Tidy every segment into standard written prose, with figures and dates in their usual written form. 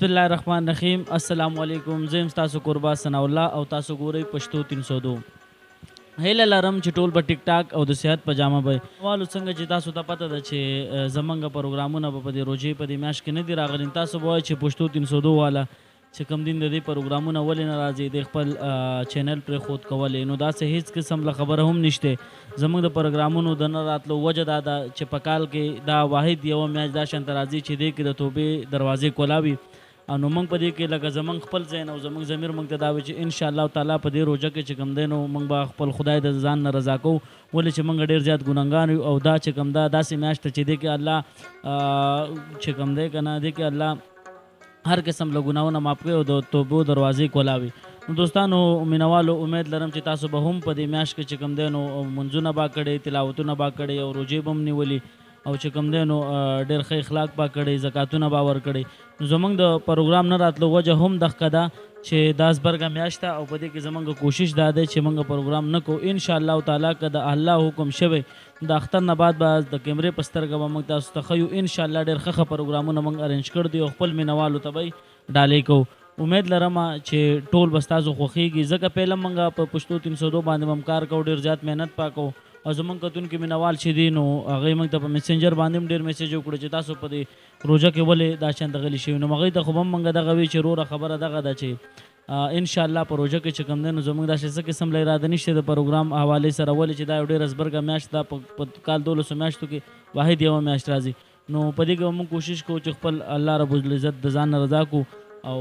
بسم الله الرحمن الرحیم. السلام علیکم. زه یم ستاسو کوربه ثناء الله او تاسو ګورئ پښتو 302. هیله لرم چې ټول به ټیک ټاک او د صحت په جامه به والو څنګه چې تاسو ته پته ده چې زمونږ پروګرامونه به په دې روژې په دې میاشت کې نه دي راغلي. تاسو به وایئ چې پښتو 302 والا چې کوم دین د دې پروګرامونه ولې نه راځي، د خپل چینل پرېښود کولې، نو داسې هېڅ قسم له خبره هم نشته. زموږ د پروګرامونو د نه راتلو وجه دا ده چې په کال کې دا واحد یوه میاشت دا شانته راځي چې دې کې د توبې دروازې کولاوي. نو موږ په دې کې لکه زموږ خپل ذهن او زموږ ضمیر موږ ته دا وایي چې انشاءالله تعالی په دې روژه کې چې کوم دی نو موږ به خپل خدای د ځان نه رضا کوو، ولې چې موږ ډېر زیات ګناهګار یو او دا چې کوم دا داسې میاشت ده چې دې کې الله چې کوم دی که نه دې کې الله هر قسم له ګناهونه معاف کوي او د توبو دروازې کولاوي. نو دوستانو مینوالو، امید لرم چې تاسو به هم په دې میاشت کې چې کوم دی نو منځونه به کړئ، تلاوتونه به کړئ او روژې به هم نیولي او چې کوم دی نو ډېر ښه اخلاق به کړئ، زکاتونه به ورکړئ. نو زموږ د پروګرام نه راتلو وجه هم دغه ده چې دا زبرګه میاشت ده او په دې کې زموږ کوشش دا دی چې موږ پروګرام نه کوو. انشاءالله تعالی که د الله حکم شوی د اختر نه بعد به د کیمرې په سترګه به موږ تاسو ته ښیو. انشاءالله ډېر ښه پروګرامونه موږ ارینج کړي دي او خپل مینوالو ته به یې ډالۍ کوو. امید لرم چې ټول به ستاسو خوښېږي، ځکه پهله موږ په پښتو 302 باندې هم کار کوو، ډېر زیات محنت پا کوو او زمونږ کتونکي مینوال چې دي نو هغوی موږ ته په مسنجر باندې هم ډېر میسیج وکړو چې تاسو په دې روژه کې ولې دا شانته غلي شوي. نو هغوی ته خو به هم موږ دغه وي چې روره خبره دغه ده چې انشاءالله په روژه کې چې کوم دی نو زموږ داسې څه قسم له اراده نشته د پروګرام حوالې سره، ولې چې دا یو ډېره زبرګه میاشت ده، په کال 1200 میاشتو کې واحد یوه میاشت راځي. نو په دې کې به موږ کوشش کوو چې خپل الله رب العزت د ځان نه رضا کړو او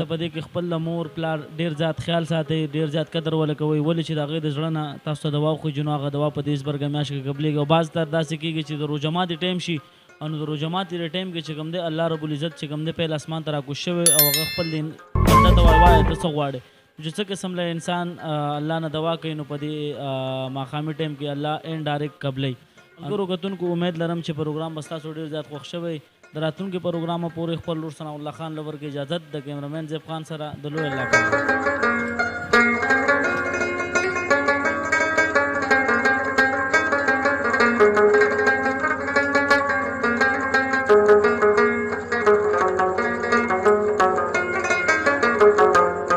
په دې کې خپل مور پلار ډېر زیات خیال ساتئ، ډېر زیات قدر ولې کوئ، ولې چې د هغې د زړه نه تاسو ته دوا وخوږي نو هغه دوا په دې زبرګه میاشت کې قبلېږي. او بعض تر داسې کېږي چې د روژه ماتي ټایم شي او نو د روژه ماتي د ټایم کې چې کوم دی الله رب العزت چې کوم دی پیل اسمان ته راکوز شوی او هغه خپل بنده ته وایي ته څه غواړې، چې څه قسم له انسان الله نه دوا کوي نو په دې ماښامي ټایم کې الله انډایرکټ قبلوي. ملګرو کتونکو، امید لرم چې پروګرام به ستاسو ډېر زیات خوښ شوی. د راتلونکي پروګرامه پورې خپل لور ثناء الله خان لور کې اجازت د کیمرمین زیب خان سره د لوی الله